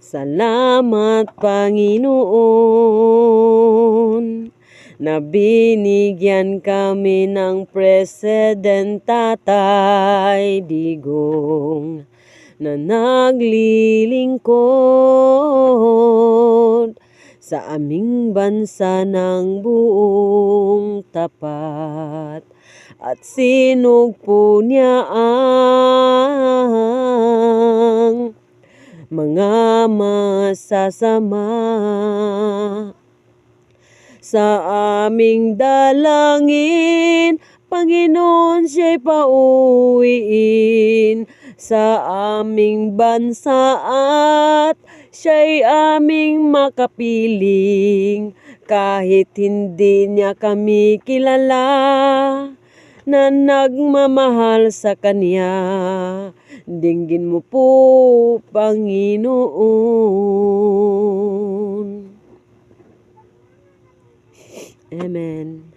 Salamat Panginoon na binigyan kami ng President Tatay Digong na naglilingkod sa aming bansa ng buong tapat at sinugpo niya ang mga masasama. Sa aming dalangin, Panginoon, siya'y pauwiin sa aming bansa at siya'y aming makapiling. Kahit hindi niya kami kilala, na nagmamahal sa Kanya, dinggin mo po, Panginoon. Amen.